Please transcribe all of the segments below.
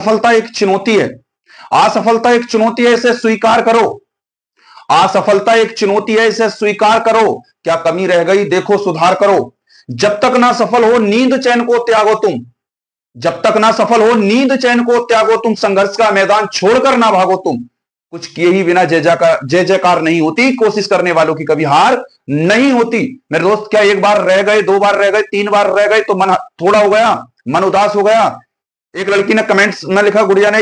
असफलता एक चुनौती है। असफलता एक चुनौती है, इसे स्वीकार करो। असफलता एक चुनौती है, इसे स्वीकार करो। क्या कमी रह गई, देखो सुधार करो। जब तक ना सफल हो नींद चैन को त्यागो तुम। जब तक ना सफल हो नींद चैन को त्यागो तुम। संघर्ष का मैदान छोड़कर ना भागो तुम। कुछ किए ही बिना जय जयकार नहीं होती। कोशिश करने वालों की कभी हार नहीं होती। मेरे दोस्त, क्या एक बार रह गए, दो बार रह गए, तीन बार रह गए तो मन थोड़ा हो गया, मन उदास हो गया? एक लड़की ने कमेंट्स में लिखा, गुड़िया ने,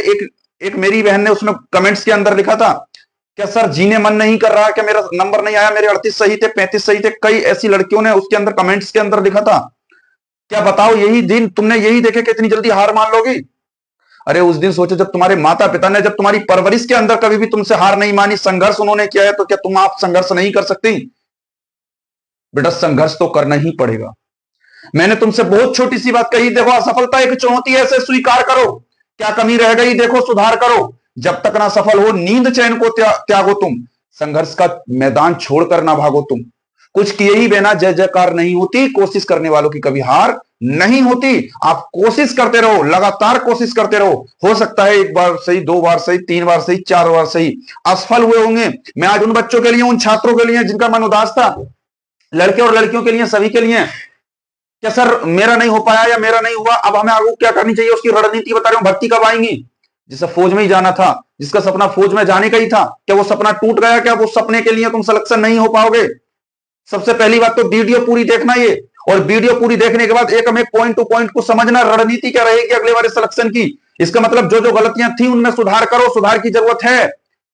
एक मेरी बहन ने उसमें कमेंट्स के अंदर लिखा था, क्या सर जीने मन नहीं कर रहा, क्या मेरा नंबर नहीं आया, मेरे 38 सही थे, 35 सही थे। कई ऐसी लड़कियों ने उसके अंदर कमेंट्स के अंदर लिखा था। क्या बताओ, यही दिन तुमने यही देखे कि इतनी जल्दी हार मान लोगी? अरे उस दिन सोचो जब तुम्हारे माता पिता ने, जब तुम्हारी परवरिश के अंदर कभी भी तुमसे हार नहीं मानी, संघर्ष उन्होंने किया है, तो क्या तुम आप संघर्ष नहीं कर सकती? बेटा संघर्ष तो करना ही पड़ेगा। मैंने तुमसे बहुत छोटी सी बात कही, देखो असफलता एक चुनौती है, इसे स्वीकार करो। क्या कमी रह गई, देखो सुधार करो। जब तक ना सफल हो नींद चैन को त्यागो तुम। संघर्ष का मैदान छोड़कर ना भागो तुम। कुछ किए ही बिना जय जयकार नहीं होती। कोशिश करने वालों की कभी हार नहीं होती। आप कोशिश करते रहो, लगातार कोशिश करते रहो। हो सकता है एक बार सही, दो बार सही, तीन बार सही, चार बार सही असफल हुए होंगे। मैं आज उन बच्चों के लिए, उन छात्रों के लिए जिनका मन उदास था, लड़के और लड़कियों के लिए, सभी के लिए, क्या सर मेरा नहीं हो पाया या मेरा नहीं हुआ, अब हमें आगे क्या करनी चाहिए, उसकी रणनीति बता रहे हो। भर्ती कब आएंगी? जिसे फौज में ही जाना था, जिसका सपना फौज में जाने का ही था, क्या वो सपना टूट गया? क्या वो सपने के लिए तुम सिलेक्शन नहीं हो पाओगे? सबसे पहली बात तो वीडियो पूरी देखना ये, और वीडियो पूरी देखने के बाद एक हमें पॉइंट टू पॉइंट को समझना, रणनीति क्या रहेगी अगले बार सिलेक्शन की। इसका मतलब जो जो गलतियां थी उनमें सुधार करो, सुधार की जरूरत है।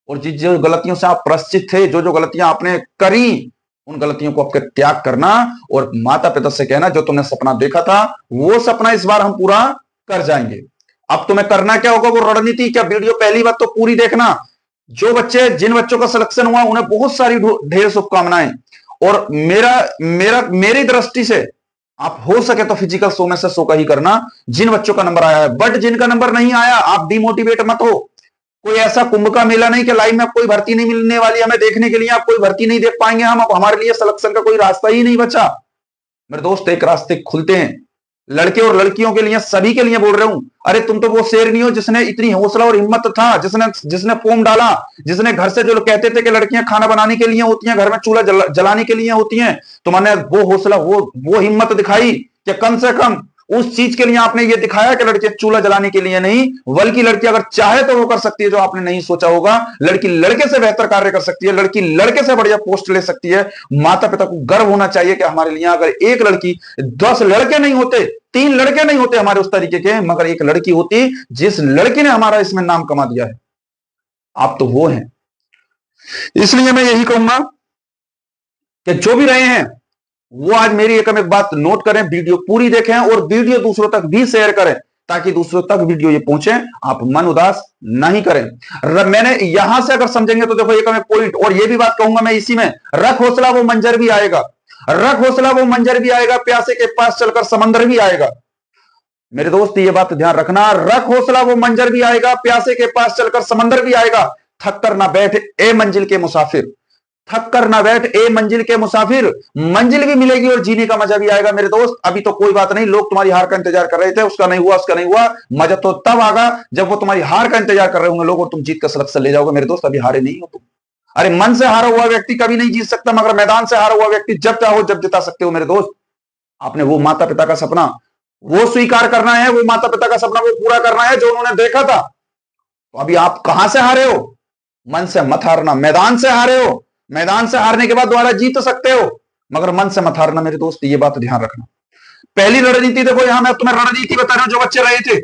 और जिस जो गलतियों से आप प्रश्चित थे, जो जो गलतियां आपने करी, उन गलतियों को आपके त्याग करना और माता पिता से कहना जो तुमने सपना देखा था वो सपना इस बार हम पूरा कर जाएंगे। अब तुम्हें करना क्या होगा, वो रणनीति क्या? वीडियो पहली बात तो पूरी देखना। जो बच्चे, जिन बच्चों का सिलेक्शन हुआ उन्हें बहुत सारी ढेर शुभकामनाएं। और मेरी दृष्टि से आप हो सके तो फिजिकल 100 में से 100 का ही करना जिन बच्चों का नंबर आया है। बट जिनका नंबर नहीं आया, आप डिमोटिवेट मत हो। कोई ऐसा कुंभ का मेला नहीं कि लाइफ में कोई भर्ती नहीं मिलने वाली हमें देखने के लिए, आप कोई भर्ती नहीं देख पाएंगे हम, अब हमारे लिए सिलेक्शन का कोई रास्ता ही नहीं बचा। मेरे दोस्त, एक रास्ते खुलते हैं लड़के और लड़कियों के लिए, सभी के लिए बोल रहा हूं। अरे तुम तो वो शेर नहीं हो जिसने इतनी हौसला और हिम्मत था, जिसने फॉर्म डाला, जिसने घर से, जो लोग कहते थे कि लड़कियां खाना बनाने के लिए होती हैं, घर में चूल्हा जलाने के लिए होती हैं, तुमने वो हौसला, वो हिम्मत दिखाई कि कम से कम उस चीज के लिए आपने ये दिखाया कि लड़की चूल्हा जलाने के लिए नहीं, बल्कि लड़की अगर चाहे तो वो कर सकती है जो आपने नहीं सोचा होगा। लड़की लड़के से बेहतर कार्य कर सकती है, लड़की लड़के से बढ़िया पोस्ट ले सकती है। माता पिता को गर्व होना चाहिए कि हमारे लिए अगर एक लड़की, 10 लड़के नहीं होते, 3 लड़के नहीं होते हमारे उस तरीके के, मगर एक लड़की होती जिस लड़की ने हमारा इसमें नाम कमा दिया है। आप तो वो हैं। इसलिए मैं यही कहूंगा कि जो भी रहे हैं वो आज मेरी एक बात नोट करें, वीडियो पूरी देखें और वीडियो दूसरों तक भी शेयर करें ताकि दूसरों तक वीडियो ये पहुंचे, आप मन उदास नहीं करें। मैंने यहां से अगर समझेंगे तो देखो एक पॉइंट, और ये भी बात कहूंगा मैं इसी में, रख हौसला वो मंजर भी आएगा। रख हौसला वो मंजर भी आएगा, प्यासे के पास चलकर समंदर भी आएगा। मेरे दोस्त ये बात ध्यान रखना, रख हौसला वो मंजर भी आएगा, प्यासे के पास चलकर समंदर भी आएगा। थक कर ना बैठ ए मंजिल के मुसाफिर, थक कर ना बैठ ए मंजिल के मुसाफिर, मंजिल भी मिलेगी और जीने का मजा भी आएगा। मेरे दोस्त अभी तो कोई बात नहीं, लोग तुम्हारी हार का इंतजार कर रहे थे, उसका नहीं हुआ, उसका नहीं हुआ, मजा तो तब आगा जब वो तुम्हारी हार का इंतजार कर रहे होंगे लोग और तुम जीत का सिलेक्शन ले जाओगे। मेरे दोस्त अभी हारे नहीं हो तुम। अरे मन से हारा हुआ व्यक्ति कभी नहीं जीत सकता, मगर मैदान से हारा हुआ व्यक्ति जब चाहो जब जिता सकते हो। मेरे दोस्त आपने वो माता पिता का सपना वो स्वीकार करना है, वो माता पिता का सपना वो पूरा करना है जो उन्होंने देखा था। तो अभी आप कहां से हारे हो? मन से मत हारना, मैदान से हारे हो। मैदान से हारने के बाद दोबारा जीत सकते हो, मगर मन से मत हारना। मेरे दोस्त ये बात ध्यान रखना। पहली रणनीति देखो, यहां मैं तुम्हें रणनीति बता रहा हूं। जो बच्चे रहे थे,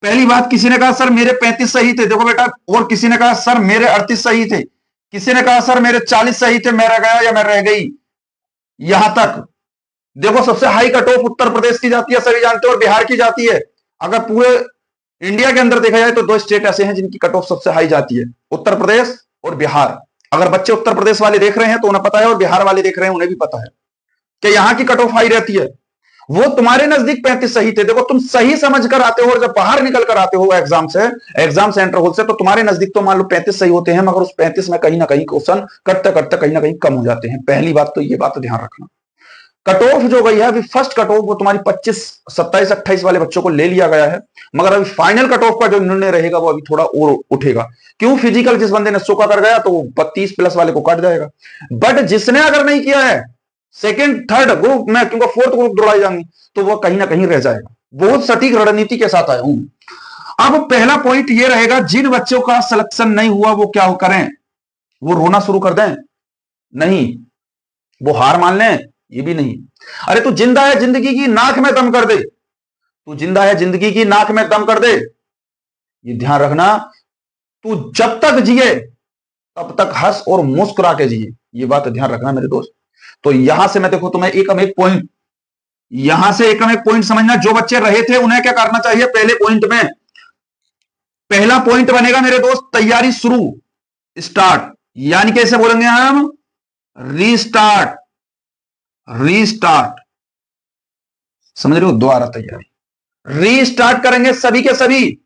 पहली बात, किसी ने कहा सर मेरे 35 सही थे, देखो बेटा, और किसी ने कहा सर मेरे 38 सही थे, किसी ने कहा सर मेरे 40 सही थे, मैं रह गया या मैं रह गई। यहां तक देखो, सबसे high cut off Uttar Pradesh की जाती है, सभी जानते हो, और बिहार की जाती है। अगर पूरे इंडिया के अंदर देखा जाए तो 2 स्टेट ऐसे हैं जिनकी कट ऑफ सबसे हाई जाती है, उत्तर प्रदेश और बिहार। अगर बच्चे उत्तर प्रदेश वाले देख रहे हैं तो उन्हें पता है, और बिहार वाले देख रहे हैं उन्हें भी पता है कि यहां की कट ऑफ हाई रहती है। वो तुम्हारे नजदीक 35 सही थे। देखो तुम सही समझ कर आते हो और जब बाहर निकल कर आते हो एग्जाम से, एग्जाम सेंटर हॉल से, तो तुम्हारे नजदीक तो मान लो 35 सही होते हैं, मगर उस 35 में कहीं ना कहीं क्वेश्चन करते करते कहीं ना कहीं कम हो जाते हैं। पहली बात तो ये बात ध्यान रखना, कट ऑफ जो गई है अभी, फर्स्ट कट ऑफ वो तुम्हारी 25, 27, 28 वाले बच्चों को ले लिया गया है, मगर अभी फाइनल कट ऑफ का जो निर्णय रहेगा वो अभी थोड़ा और उठेगा। क्यों? फिजिकल जिस बंदे ने सोका कर गया तो वो 32 प्लस वाले को काट जाएगा, बट जिसने अगर नहीं किया है सेकेंड थर्ड ग्रुप में, क्योंकि फोर्थ ग्रुप दौड़ाई जाएंगी, तो वो कहीं ना कहीं रह जाएगा। बहुत सटीक रणनीति के साथ आया हूं। अब पहला पॉइंट ये रहेगा, जिन बच्चों का सिलेक्शन नहीं हुआ वो क्या करें? वो रोना शुरू कर दें? नहीं। वो हार मान लें? ये भी नहीं। अरे तू जिंदा है, जिंदगी की नाक में दम कर दे। तू जिंदा है, जिंदगी की नाक में दम कर दे, ये ध्यान रखना। तू जब तक जिए तब तक हंस और मुस्कुरा के जिए, ये बात ध्यान रखना मेरे दोस्त। तो यहां से मैं देखो तुम्हें एकम एक पॉइंट, यहां से एकम एक पॉइंट समझना। जो बच्चे रहे थे उन्हें क्या करना चाहिए? पहले पॉइंट में पहला पॉइंट बनेगा मेरे दोस्त, तैयारी शुरू, स्टार्ट, यानी कैसे बोलेंगे हम? रीस्टार्ट। रीस्टार्ट, समझ रहे हो? दोबारा तैयारी, रीस्टार्ट करेंगे सभी के सभी।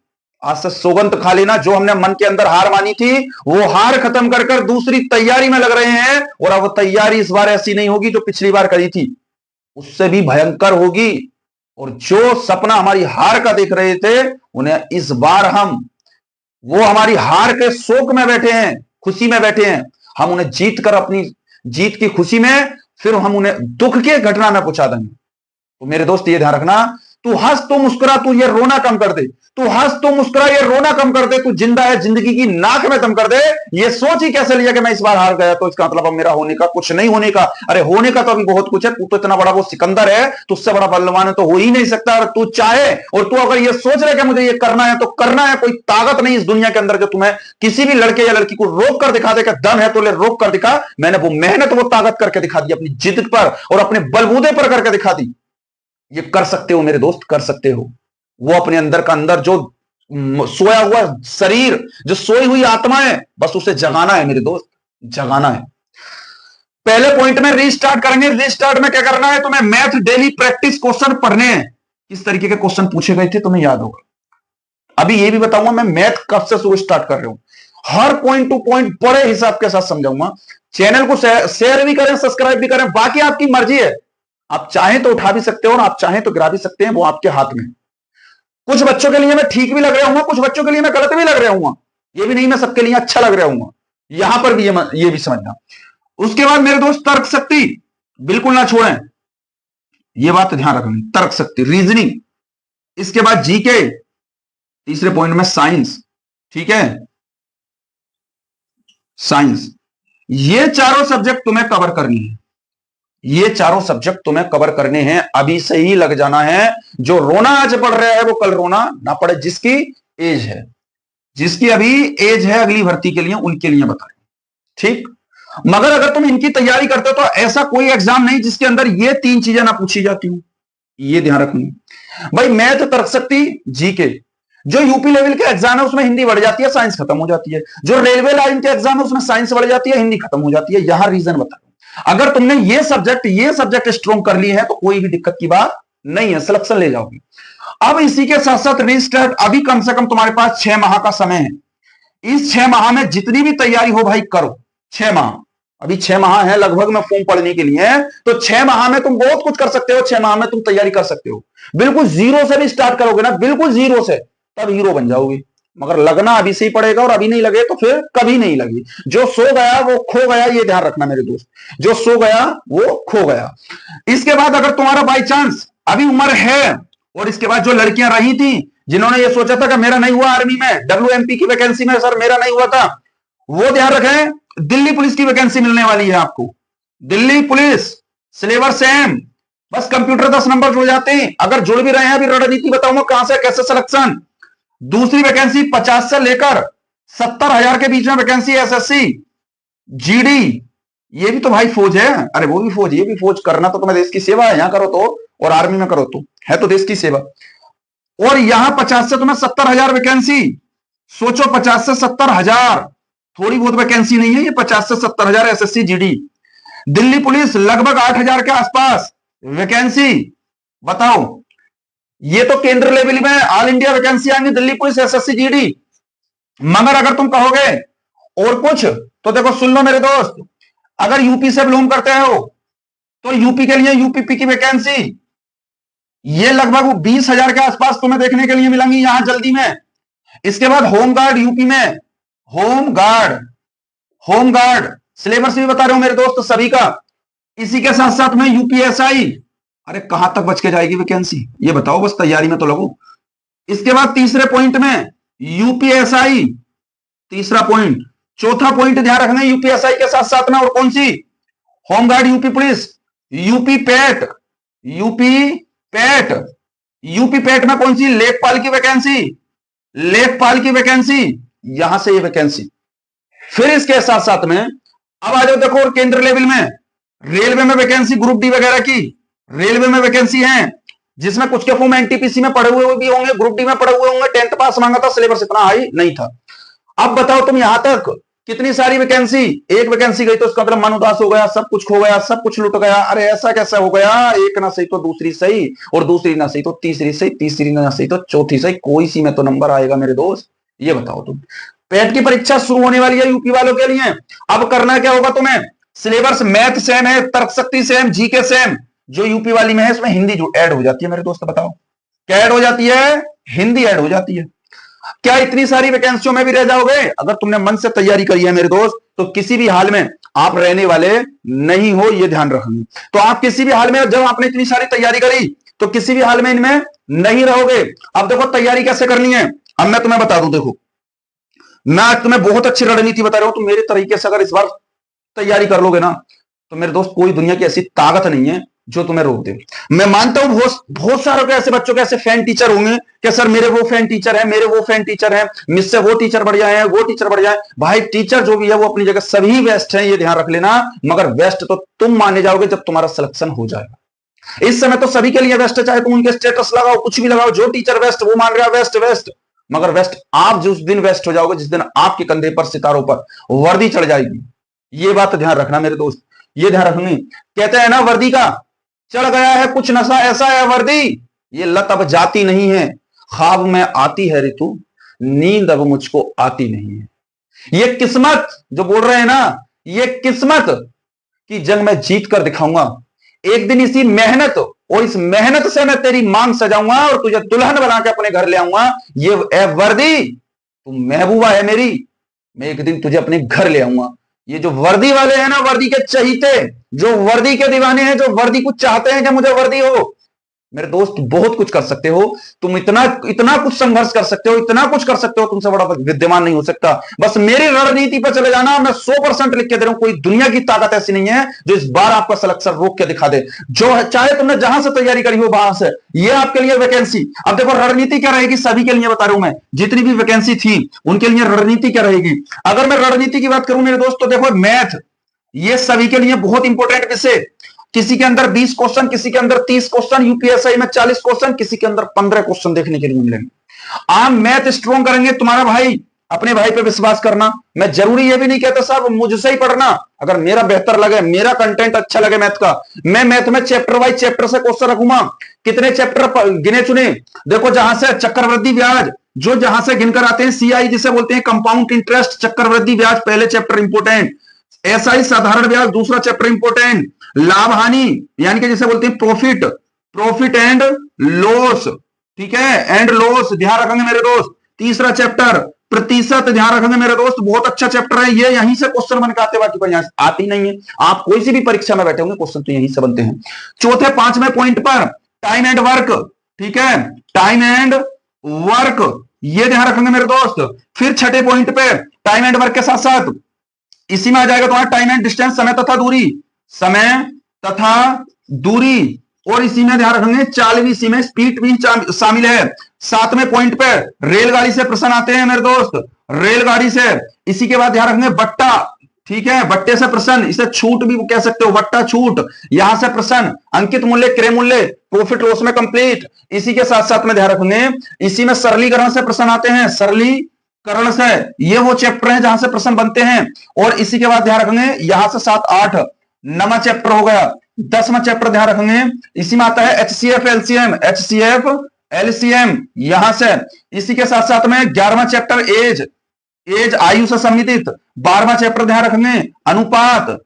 आज से सौगंध खा लेना, जो हमने मन के अंदर हार मानी थी वो हार खत्म कर कर दूसरी तैयारी में लग रहे हैं। और अब तैयारी इस बार ऐसी नहीं होगी जो पिछली बार करी थी, उससे भी भयंकर होगी। और जो सपना हमारी हार का देख रहे थे, उन्हें इस बार हम, वो हमारी हार के शोक में बैठे हैं, खुशी में बैठे हैं, हम उन्हें जीत कर, अपनी जीत की खुशी में फिर हम उन्हें दुख के घटना में पहुंचा देंगे। तो मेरे दोस्त ये ध्यान रखना, तू हंस, तू मुस्कुरा, तू ये रोना कम कर दे। तू हंस, तू मुस्कुरा, ये रोना कम कर दे। तू जिंदा है, जिंदगी की नाक में दम कर दे। ये सोच ही कैसे लिया कि मैं इस बार हार गया तो इसका मतलब अब मेरा होने का कुछ नहीं होने का। अरे होने का तो अभी बहुत कुछ है। तू तो इतना बड़ा वो सिकंदर है, तुझसे बड़ा बलवान है तो हो ही नहीं सकता। अगर तू चाहे और तू अगर ये सोच रहे कि मुझे ये करना है तो करना है। कोई ताकत नहीं इस दुनिया के अंदर जो तुम्हें किसी भी लड़के या लड़की को रोक कर दिखा दे कि दम है तो ले, रोक कर दिखा। मैंने वो मेहनत, वो ताकत करके दिखा दी, अपनी जिद पर और अपने बलबूते पर करके दिखा दी। ये कर सकते हो मेरे दोस्त, कर सकते हो। वो अपने अंदर का अंदर जो सोया हुआ शरीर, जो सोई हुई आत्मा है, बस उसे जगाना है मेरे दोस्त, जगाना है। पहले पॉइंट में रीस्टार्ट करेंगे। रीस्टार्ट में क्या करना है तुम्हें? मैथ डेली प्रैक्टिस क्वेश्चन पढ़ने हैं। किस तरीके के क्वेश्चन पूछे गए थे तुम्हें याद होगा। अभी ये भी बताऊंगा मैं मैथ कब से शुरू स्टार्ट कर रहा हूं। हर पॉइंट टू पॉइंट बड़े हिसाब के साथ समझाऊंगा। चैनल को शेयर भी करें, सब्सक्राइब भी करें, बाकी आपकी मर्जी है। आप चाहें तो उठा भी सकते हो और आप चाहें तो गिरा भी सकते हैं, वो आपके हाथ में। कुछ बच्चों के लिए मैं ठीक भी लग रहा हूं, कुछ बच्चों के लिए मैं गलत भी लग रहा हूं। ये भी नहीं मैं सबके लिए अच्छा लग रहा हूं, यहां पर भी ये भी समझना। उसके बाद मेरे दोस्त तर्क शक्ति बिल्कुल ना छोड़ें, ये बात ध्यान रखनी। तर्क शक्ति, रीजनिंग, इसके बाद जीके, तीसरे पॉइंट में साइंस। ठीक है, साइंस। ये चारों सब्जेक्ट तुम्हें कवर करनी है। ये चारों सब्जेक्ट तुम्हें कवर करने हैं, अभी से ही लग जाना है। जो रोना आज पड़ रहा है वो कल रोना ना पड़े। जिसकी एज है, जिसकी अभी एज है अगली भर्ती के लिए, उनके लिए बता रहे, ठीक। मगर अगर तुम इनकी तैयारी करते हो तो ऐसा कोई एग्जाम नहीं जिसके अंदर ये तीन चीजें ना पूछी जाती हूं, ये ध्यान रखनी भाई। मैथ, तर्क शक्ति, जीके। जो यूपी लेवल के एग्जाम है उसमें हिंदी बढ़ जाती है, साइंस खत्म हो जाती है। जो रेलवे लाइन के एग्जाम है उसमें साइंस बढ़ जाती है, हिंदी खत्म हो जाती है। यहां रीजन बता, अगर तुमने ये सब्जेक्ट स्ट्रॉन्ग कर लिए हैं तो कोई भी दिक्कत की बात नहीं है, सिलेक्शन ले जाओगे। अब इसी के साथ साथ रीस्टार्ट, अभी कम से कम तुम्हारे पास 6 माह का समय है। इस 6 माह में जितनी भी तैयारी हो भाई करो। 6 माह, अभी 6 माह है लगभग में फॉर्म पढ़ने के लिए, तो 6 माह में तुम बहुत कुछ कर सकते हो। 6 माह में तुम तैयारी कर सकते हो। बिल्कुल जीरो से भी स्टार्ट करोगे ना, बिल्कुल जीरो से, तब हीरो बन जाओगे। मगर लगना अभी से ही पड़ेगा, और अभी नहीं लगे तो फिर कभी नहीं लगी। जो सो गया वो खो गया, ये ध्यान रखना मेरे दोस्त। जो सो गया वो खो गया। इसके बाद अगर तुम्हारा बाई चांस अभी उम्र है, और इसके बाद जो लड़कियां रही थी जिन्होंने ये सोचा था कि मेरा नहीं हुआ आर्मी में, WMP की वैकेंसी में सर मेरा नहीं हुआ था, वो ध्यान रखें, दिल्ली पुलिस की वैकेंसी मिलने वाली है आपको। दिल्ली पुलिस, सिलेबस सेम, बस कंप्यूटर 10 नंबर जुड़ जाते हैं। अगर जुड़ भी रहे हैं, अभी रणनीति बताऊंगा कहां से कैसे सिलेक्शन। दूसरी वैकेंसी 50 से लेकर 70,000 के बीच में वैकेंसी SSC GD। ये भी तो भाई फौज है, अरे वो भी फौज, ये भी फौज। करना तो तुम्हें देश की सेवा है, यहां करो तो, और आर्मी में करो तो, है तो देश की सेवा। और यहां 50 से तुम्हें 70,000 वैकेंसी। सोचो 50 से 70,000 थोड़ी बहुत वैकेंसी नहीं है, ये 50 से 70,000 SSC GD। दिल्ली पुलिस लगभग 8,000 के आसपास वैकेंसी। बताओ, ये तो केंद्र लेवल में ऑल इंडिया वैकेंसी आएंगी, दिल्ली पुलिस, SSC GD। मगर अगर तुम कहोगे और कुछ, तो देखो सुन लो मेरे दोस्त, अगर यूपी से बिलोंग करते हो तो यूपी के लिए यूपीपी की वैकेंसी ये लगभग 20,000 के आसपास तुम्हें देखने के लिए मिलेंगी यहां जल्दी में। इसके बाद होमगार्ड यूपी में, होमगार्ड, होमगार्ड सिलेबस भी बता रहे हो मेरे दोस्त सभी का। इसी के साथ साथ में यूपीएसआई, अरे कहां तक बच के जाएगी वैकेंसी ये बताओ, बस तैयारी में तो लगो। इसके बाद तीसरे पॉइंट में यूपीएसआई, तीसरा पॉइंट। चौथा पॉइंट ध्यान रखना यूपीएसआई के साथ साथ में और कौन सी, home guard, UP police, UP PET, UP PET, UP PET में कौन सी, लेखपाल की वैकेंसी, लेखपाल की वैकेंसी, यहां से ये वैकेंसी। फिर इसके साथ साथ में अब आ जाओ देखो और केंद्र लेवल में, रेलवे में वैकेंसी ग्रुप डी वगैरह की, रेलवे में वैकेंसी है जिसमें कुछ के फॉर्म एनटीपीसी में पढ़े हुए भी होंगे, ग्रुप डी में पढ़े हुए होंगे, 10th पास मांगा था, सिलेबस इतना हाई नहीं था। अब बताओ तुम यहां तक कितनी सारी वैकेंसी, एक वैकेंसी गई तो उसका मतलब मन उदास हो गया, सब कुछ खो गया, सब कुछ लुट गया। अरे ऐसा कैसा हो गया, एक ना सही तो दूसरी सही, और दूसरी ना सही तो तीसरी सही, तीसरी ना सही तो चौथी सही, कोई सी में तो नंबर आएगा मेरे दोस्त, ये बताओ तुम। पेट की परीक्षा शुरू होने वाली है यूपी वालों के लिए। अब करना क्या होगा तुम्हें, सिलेबस मैथ सेम है, तर्क शक्ति सेम, जीके सेम, जो यूपी वाली में है इसमें हिंदी जो ऐड हो जाती है मेरे दोस्त, बताओ क्या ऐड हो जाती है, हिंदी ऐड हो जाती है। क्या इतनी सारी वैकेंसियों में भी रह जाओगे, अगर तुमने मन से तैयारी करी है मेरे दोस्त तो किसी भी हाल में आप रहने वाले नहीं हो, ये ध्यान रखना। तो आप किसी भी हाल में, जब आपने इतनी सारी तैयारी करी तो किसी भी हाल में इनमें नहीं रहोगे। अब देखो तैयारी कैसे करनी है, अब मैं तुम्हें बता दूं, देखो मैं आज तुम्हें बहुत अच्छी रणनीति बता रहा हूं, तुम मेरे तरीके से अगर इस बार तैयारी कर लोगे ना तो मेरे दोस्त कोई दुनिया की ऐसी ताकत नहीं है जो तुम्हें रोक दे। मैं मानता हूं बहुत बहुत सारे ऐसे बच्चों के ऐसे फैन टीचर होंगे कि सर मेरे वो फैन टीचर है, मेरे वो फैन टीचर है, मुझसे वो टीचर बढ़िया है, वो टीचर बढ़िया है। भाई टीचर जो भी है वो अपनी जगह सभी बेस्ट है, ये ध्यान रख लेना, मगर बेस्ट तो तुम माने जाओगे जब तुम्हारा सिलेक्शन हो जाएगा। इस समय तो सभी के लिए बेस्ट है, चाहे तुम उनके स्टेटस लगाओ, कुछ भी लगाओ, जो टीचर बेस्ट वो मान रहा है बेस्ट बेस्ट, मगर बेस्ट आप जिस दिन बेस्ट हो जाओगे, जिस दिन आपके कंधे पर, सितारों पर वर्दी चढ़ जाएगी। ये बात ध्यान रखना मेरे दोस्त, ये ध्यान रखनी। कहते हैं ना वर्दी का चढ़ गया है कुछ नशा, ऐसा है वर्दी, ये लत अब जाती नहीं है, ख्वाब में आती है ऋतु, नींद अब मुझको आती नहीं है। ये किस्मत जो बोल रहे हैं ना, ये किस्मत की जंग में जीत कर दिखाऊंगा एक दिन, इसी मेहनत और इस मेहनत से मैं तेरी मांग सजाऊंगा और तुझे दुल्हन बना के अपने घर ले आऊंगा। ये ए वर्दी, तू महबूबा है मेरी, मैं एक दिन तुझे अपने घर ले आऊंगा। ये जो वर्दी वाले हैं ना, वर्दी के चहीते, जो वर्दी के दीवाने हैं, जो वर्दी को चाहते हैं कि मुझे वर्दी हो, मेरे दोस्त बहुत कुछ कर सकते हो तुम, इतना इतना कुछ संघर्ष कर सकते हो, इतना कुछ कर सकते हो, तुमसे बड़ा विद्यमान नहीं हो सकता। बस मेरी रणनीति पर चले जाना, मैं 100% लिख के दे रहा हूं, कोई दुनिया की ताकत ऐसी नहीं है जो इस बार आपका सिलेक्शन रोक के दिखा दे। जो चाहे तुमने जहां से तैयारी करी हो वहां से, ये आपके लिए वैकेंसी। अब देखो रणनीति क्या रहेगी, सभी के लिए बता रहा हूं मैं, जितनी भी वैकेंसी थी उनके लिए रणनीति क्या रहेगी। अगर मैं रणनीति की बात करूं मेरे दोस्त, तो देखो मैथ ये सभी के लिए बहुत इंपॉर्टेंट विषय, किसी के अंदर 20 क्वेश्चन, किसी के अंदर 30 क्वेश्चन, यूपीएसआई में 40 क्वेश्चन, किसी के अंदर 15 क्वेश्चन देखने के लिए मिलेंगे। आप मैथ स्ट्रॉन्ग करेंगे, तुम्हारा भाई, अपने भाई पे विश्वास करना। मैं जरूरी ये भी नहीं कहता साहब मुझसे ही पढ़ना, अगर मेरा बेहतर लगे, मेरा कंटेंट अच्छा लगे मैथ का, मैं मैथ में चैप्टर वाइज चैप्टर से क्वेश्चन रखूंगा। कितने चैप्टर गिने चुने, देखो जहां से चक्रवृद्धि ब्याज, जो जहां से गिनकर आते हैं, सीआई जिसे बोलते हैं कंपाउंड इंटरेस्ट, चक्रवृद्धि ब्याज पहले चैप्टर इंपोर्टेंट, एसआई साधारण ब्याज दूसरा चैप्टर इंपोर्टेंट, लाभ हानि यानी कि जिसे बोलते हैं प्रॉफिट, प्रॉफिट एंड लॉस, ठीक है, एंड लॉस ध्यान रखेंगे मेरे दोस्त, तीसरा चैप्टर प्रतिशत ध्यान रखेंगे मेरे दोस्त, बहुत अच्छा चैप्टर है ये, यहीं से क्वेश्चन बन के आते, बाकी पर यहां आती नहीं है। आप कोई सी भी परीक्षा में बैठे होंगे क्वेश्चन तो यहीं से बनते हैं। चौथे पांचवें पॉइंट पर टाइम एंड वर्क, ठीक है, टाइम एंड वर्क ये ध्यान रखेंगे मेरे दोस्त। फिर छठे पॉइंट पे टाइम एंड वर्क के साथ साथ इसी में आ जाएगा तुम्हारा टाइम एंड डिस्टेंस, समय तथा दूरी, समय तथा दूरी, और इसी में ध्यान रखेंगे 40वीं इसी में स्पीड भी शामिल है। सातवें पॉइंट पे रेलगाड़ी से प्रश्न आते हैं मेरे दोस्त, रेलगाड़ी से। इसी के बाद ध्यान रखेंगे बट्टा, ठीक है, बट्टे से प्रश्न, इसे छूट भी कह सकते हो, बट्टा छूट, यहां से प्रश्न, अंकित मूल्य, क्रय मूल्य, प्रॉफिट लॉस में कंप्लीट। इसी के साथ साथ में ध्यान रखेंगे इसी में सरलीकरण से प्रश्न आते हैं, सरलीकरण से, ये वो चैप्टर है जहां से प्रश्न बनते हैं। और इसी के बाद ध्यान रखेंगे यहां से 7 8 9वां चैप्टर हो गया, 10वां चैप्टर ध्यान रखेंगे इसी में आता है एचसीएफ एलसीएम, एचसीएफ एलसीएम यहां से। इसी के साथ साथ में 11वां चैप्टर एज, एज आयु से संबंधित, 12वां चैप्टर ध्यान रखेंगे अनुपात,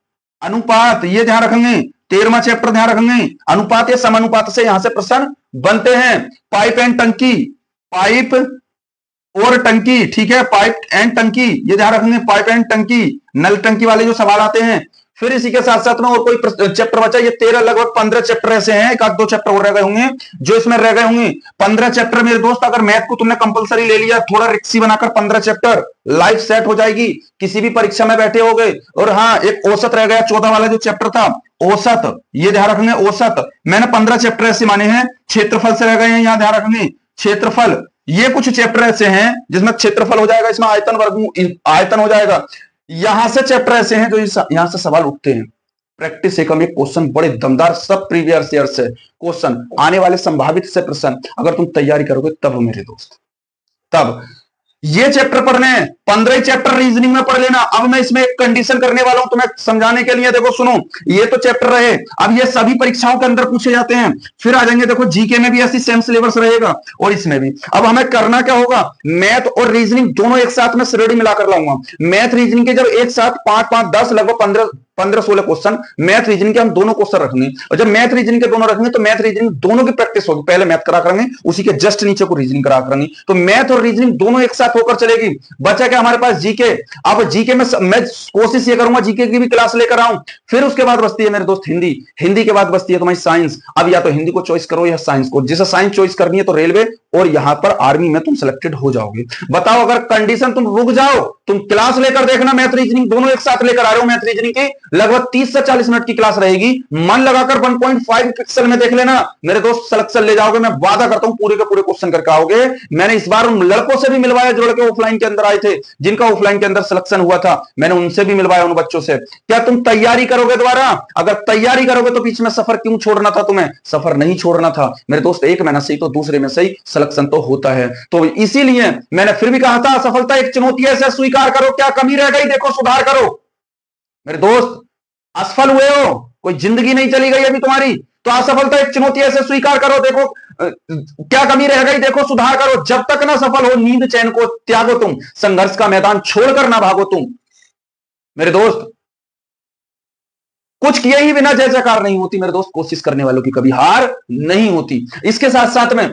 अनुपात ये ध्यान रखेंगे, 13वां चैप्टर ध्यान रखेंगे, अनुपात या समानुपात से यहां से प्रश्न बनते हैं। पाइप एंड टंकी, पाइप और टंकी, ठीक है, पाइप एंड टंकी ये ध्यान रखेंगे, पाइप एंड टंकी, नल टंकी वाले जो सवाल आते हैं। फिर इसी के साथ साथ में और कोई चैप्टर बचा, ये 13 लगभग 15 चैप्टर ऐसे हैं, एक आध दो चैप्टर और रह गए होंगे जो इसमें रह गए होंगे। 15 चैप्टर मेरे दोस्त, अगर मैथ को तुमने कंपलसरी ले लिया, थोड़ा रिक्सी बनाकर 15 चैप्टर, लाइफ सेट हो जाएगी, किसी भी परीक्षा में बैठे हो गए। और हाँ, एक औसत रह गया, 14 वाला जो चैप्टर था औसत, ये ध्यान रखेंगे औसत, मैंने 15 चैप्टर ऐसे माने हैं। क्षेत्रफल से रह गए हैं, यहां ध्यान रखेंगे क्षेत्रफल, ये कुछ चैप्टर ऐसे हैं जिसमें क्षेत्रफल हो जाएगा, इसमें आयतन वर्ग आयतन हो जाएगा। यहां से चैप्टर ऐसे हैं जो यहां से सवाल उठते हैं। प्रैक्टिस एकम, एक क्वेश्चन बड़े दमदार सब प्रीवियस ईयर से क्वेश्चन आने वाले संभावित से प्रश्न, अगर तुम तैयारी करोगे तब मेरे दोस्त, तब ये चैप्टर पढ़ने हैं। 15 चैप्टर रीजनिंग में पढ़ लेना। अब मैं इसमें एक कंडीशन करने वाला हूं तुम्हें समझाने के लिए, देखो सुनो, ये तो चैप्टर रहे, अब ये सभी परीक्षाओं के अंदर पूछे जाते हैं। फिर आ जाएंगे, देखो जीके में भी ऐसी सेम सिलेबस रहेगा और इसमें भी। अब हमें करना क्या होगा, मैथ और रीजनिंग दोनों एक साथ में श्रेणी मिलाकर लाऊंगा। मैथ रीजनिंग के जब एक साथ 5-5, 10 लगभग 15-16 क्वेश्चन मैथ रीजनिंग के हम दोनों क्वेश्चन रखेंगे, और जब मैथ रीजनिंग के दोनों रखेंगे तो मैथ रीजनिंग दोनों की प्रैक्टिस होगी। पहले मैथ करा करेंगे, उसी के जस्ट नीचे को रीजनिंग करा करेंगे, तो मैथ और रीजनिंग दोनों एक साथ होकर चलेगी। बचा क्या हमारे पास, जीके। अब जीके में मैं कोशिश ये करूंगा जीके की भी क्लास लेकर आऊं। फिर उसके बाद बचती है मेरे दोस्त हिंदी, हिंदी के बाद बचती है तुम्हारी साइंस। अब या तो हिंदी को चॉइस करो या साइंस को, जिसे साइंस चॉइस करनी है तो रेलवे और यहां पर आर्मी में तुम सिलेक्टेड हो जाओगे। बताओ, अगर कंडीशन तुम रुक जाओ, तुम क्लास लेकर देखना, मैथ रीजनिंग दोनों एक साथ लेकर आ रहे हो। मैथ रीजनिंग की लगभग 30 से 40 मिनट की क्लास रहेगी, मन लगाकर 1.5 पिक्सल में देख लेना मेरे दोस्त, सिलेक्शन ले जाओगे। मैं वादा करता हूं पूरे के पूरे क्वेश्चन करके आओगे। मैंने इस बार उन लड़कों से भी मिलवाया जो लड़के ऑफलाइन के अंदर आए थे, जिनका ऑफलाइन के अंदर सिलेक्शन हुआ था, मैंने उनसे भी मिलवाया, उन बच्चों से। क्या तुम तैयारी करोगे दोबारा? अगर तैयारी करोगे तो बीच में सफर क्यों छोड़ना था तुम्हें? सफर नहीं छोड़ना था मेरे दोस्त, एक महीना से ही तो दूसरे में से ही सिलेक्शन तो होता है। तो इसीलिए मैंने फिर भी कहा था, सफलता एक चुनौती है, इसे स्वीकार करो। क्या कमी रह गई देखो, सुधार करो मेरे दोस्त। असफल हुए हो, कोई जिंदगी नहीं चली गई अभी तुम्हारी, तो असफलता एक चुनौती है, इसे स्वीकार करो। देखो क्या कमी रह गई देखो, सुधार करो। जब तक ना सफल हो, नींद चैन को त्यागो तुम, संघर्ष का मैदान छोड़कर ना भागो तुम मेरे दोस्त। कुछ किए ही बिना जय जयकार नहीं होती मेरे दोस्त, कोशिश करने वालों की कभी हार नहीं होती। इसके साथ साथ में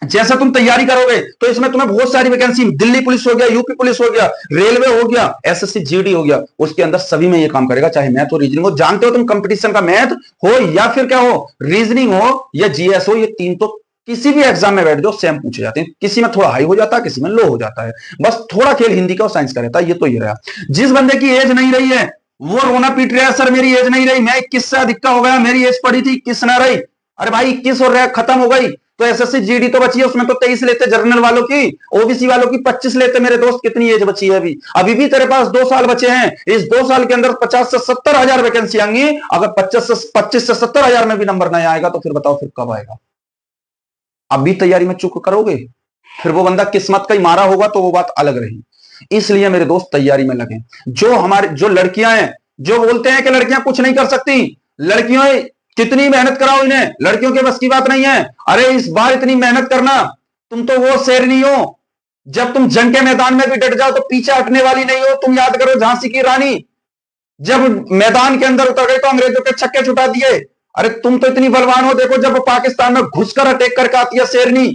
जैसा तुम तैयारी करोगे तो इसमें तुम्हें बहुत सारी वैकेंसी, दिल्ली पुलिस हो गया, यूपी पुलिस हो गया, रेलवे हो गया, एसएससी जीडी हो गया, उसके अंदर सभी में ये काम करेगा, चाहे मैथ हो रीजनिंग हो। जानते हो तुम कंपटीशन का, मैथ हो या फिर क्या हो, रीजनिंग हो या जीएस हो, ये तीन तो किसी भी एग्जाम में बैठ जाओ सेम पूछे जाते हैं। किसी में थोड़ा हाई हो जाता है, किसी में लो हो जाता है, बस थोड़ा खेल हिंदी का और साइंस का रहता है। ये तो ये रहा। जिस बंदे की एज नहीं रही है वो रोना पीट रहा है, सर मेरी एज नहीं रही, मैं 21 से अधिक का हो गया, मेरी एज पड़ी थी 21 ना रही। अरे भाई 21 और खत्म हो गई, तो एसएससी जीडी तो बची है, उसमें तो 23 लेते जनरल वालों की, ओबीसी वालों की 25 लेते मेरे दोस्त। कितनी एज बची है अभी? अभी भी तेरे पास 2 साल बचे हैं। इस 2 साल के अंदर 50 से 70 हजार वैकेंसी आएंगी। अगर 25 से 70 हजार में भी नंबर नहीं आएगा तो फिर बताओ फिर कब आएगा? अभी तैयारी में चूक करोगे, फिर वो बंदा किस्मत का ही मारा होगा तो वो बात अलग रही। इसलिए मेरे दोस्त तैयारी में लगे। जो लड़कियां हैं जो बोलते हैं कि लड़कियां कुछ नहीं कर सकती, लड़कियों कितनी मेहनत कराओ इन्हें, लड़कियों के बस की बात नहीं है। अरे इस बार इतनी मेहनत करना, तुम तो वो शेरनी हो, जब तुम जंग के मैदान में भी डट जाओ तो पीछे हटने वाली नहीं हो। तुम याद करो झांसी की रानी जब मैदान के अंदर उतर गई तो अंग्रेजों के छक्के छुटा दिए। अरे तुम तो इतनी बलवान हो, देखो जब पाकिस्तान में घुसकर अटैक करके आती है शेरनी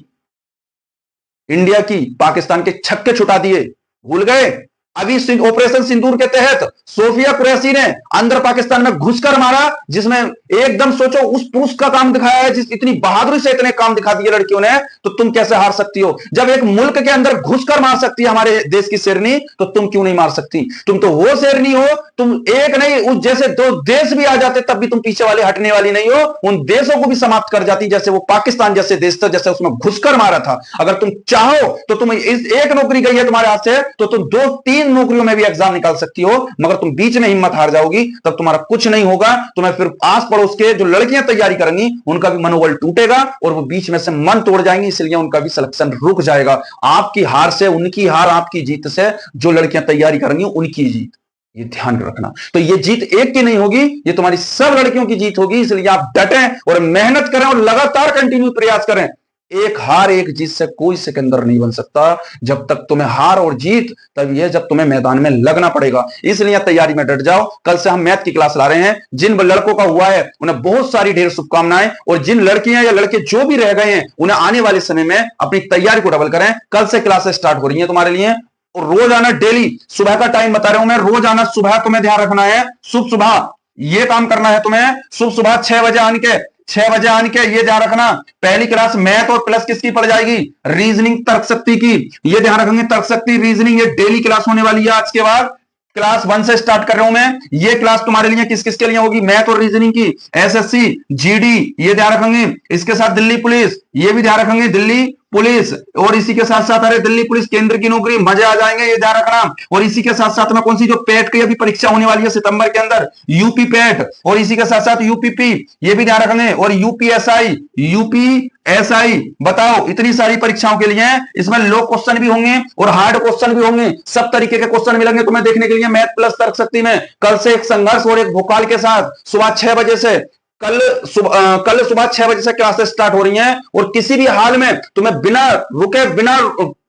इंडिया की, पाकिस्तान के छक्के छुटा दिए, भूल गए? अभी ऑपरेशन सिंदूर के तहत सोफिया कुरैशी ने अंदर पाकिस्तान में घुसकर मारा, जिसमें एकदम सोचो उस पुरुष का काम दिखाया है, जिस इतनी बहादुरी से इतने काम दिखा दिए लड़कियों ने, तो तुम कैसे हार सकती हो? जब एक मुल्क के अंदर घुसकर मार सकती है हमारे देश की शेरनी, तो तुम क्यों नहीं मार सकती? तुम तो वो शेरनी हो, तुम एक नहीं उस जैसे 2 देश भी आ जाते तब भी तुम पीछे वाले हटने वाली नहीं हो, उन देशों को भी समाप्त कर जाती, जैसे वो पाकिस्तान जैसे देश था, जैसे उसमें घुसकर मारा था। अगर तुम चाहो तो तुम इस एक नौकरी गई है तुम्हारे हाथ से तो तुम 2-3 नौकरियों में भी एग्जाम निकाल सकती हो, मगर तुम बीच में हिम्मत हार जाओगी तब तुम्हारा कुछ नहीं होगा। तुम्हें फिर आस पड़ोस के जो लड़कियां तैयारी करेंगी उनका भी मनोबल टूटेगा और वो बीच में से मन तोड़ जाएंगी, इसलिए उनका भी सिलेक्शन रुक जाएगा। आपकी हार से उनकी हार, आपकी जीत से जो लड़कियां तैयारी करेंगी उनकी जीत, ये ध्यान रखना। तो ये जीत एक की नहीं होगी, ये तुम्हारी सब लड़कियों की जीत होगी। इसलिए आप डटें और मेहनत करें और लगातार कंटिन्यू प्रयास करें। एक हार एक जीत से कोई सिकंदर नहीं बन सकता। जब तक तुम्हें हार और जीत तब यह जब तुम्हें मैदान में लगना पड़ेगा। इसलिए तैयारी में डट जाओ। कल से हम मैथ की क्लास ला रहे हैं। जिन लड़कों का हुआ है उन्हें बहुत सारी ढेर शुभकामनाएं, और जिन लड़कियां या लड़के जो भी रह गए हैं उन्हें आने वाले समय में अपनी तैयारी को डबल करें। कल से क्लासेस स्टार्ट हो रही है तुम्हारे लिए, और रोज आना, डेली सुबह का टाइम बता रहा हूं मैं, रोज आना। सुबह तुम्हें ध्यान रखना है, सुबह सुबह ये काम करना है तुम्हें। सुबह सुबह 6 बजे आने के, 6 बजे आने के ये ध्यान रखना। पहली क्लास मैथ और प्लस किसकी पड़ जाएगी? रीजनिंग, तर्क शक्ति की। ये ध्यान रखेंगे, तर्क शक्ति, रीजनिंग, ये डेली क्लास होने वाली है। आज के बाद क्लास 1 से स्टार्ट कर रहा हूं मैं। ये क्लास तुम्हारे लिए किस किस के लिए होगी? मैथ और रीजनिंग की, एसएससी, जीडी, ये ध्यान रखेंगे। इसके साथ दिल्ली पुलिस, ये भी ध्यान रखेंगे, दिल्ली पुलिस। और इसी के साथ साथ, अरे दिल्ली पुलिस केंद्र की नौकरी, मजे आ जाएंगे, ये ध्यान रखना। और इसी के साथ साथ में कौन सी, जो पेट की अभी परीक्षा होने वाली है सितंबर के अंदर, यूपी पेट, और इसी के साथ साथ यूपीपी, ये भी ध्यान रखेंगे। और यूपीएसआई, यूपीएसआई, बताओ, इतनी सारी परीक्षाओं के लिए इसमें लो क्वेश्चन भी होंगे और हार्ड क्वेश्चन भी होंगे। सब तरीके के क्वेश्चन मिलेंगे तुम्हें देखने के लिए मैथ प्लस तर्क शक्ति में। कल से एक संघर्ष और एक भोकाल के साथ सुबह 6 बजे से, कल सुबह 6 बजे से क्लासेस स्टार्ट हो रही हैं। और किसी भी हाल में तुम्हें बिना रुके, बिना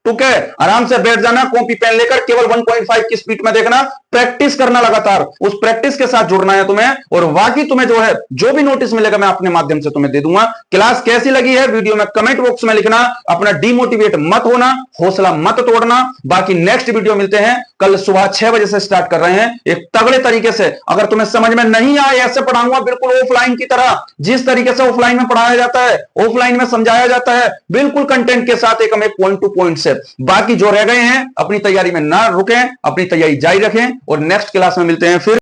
टुके आराम से बैठ जाना, कॉपी पेन लेकर, केवल 1.5 की स्पीड में देखना, प्रैक्टिस करना लगातार। उस प्रैक्टिस के साथ जुड़ना है तुम्हें। और बाकी तुम्हें जो है, जो भी नोटिस मिलेगा मैं अपने माध्यम से तुम्हें दे दूंगा। क्लास कैसी लगी है वीडियो में कमेंट बॉक्स में लिखना। अपना डिमोटिवेट मत होना, हौसला मत तोड़ना। बाकी नेक्स्ट वीडियो मिलते हैं। कल सुबह 6 बजे से स्टार्ट कर रहे हैं एक तगड़े तरीके से। अगर तुम्हें समझ में नहीं आए, ऐसे पढ़ाऊंगा बिल्कुल ऑफलाइन की तरह, जिस तरीके से ऑफलाइन में पढ़ाया जाता है, ऑफलाइन में समझाया जाता है, बिल्कुल कंटेंट के साथ, एक हमें पॉइंट टू पॉइंट से। बाकी जो रह गए हैं अपनी तैयारी में ना रुकें, अपनी तैयारी जारी रखें, और नेक्स्ट क्लास में मिलते हैं फिर।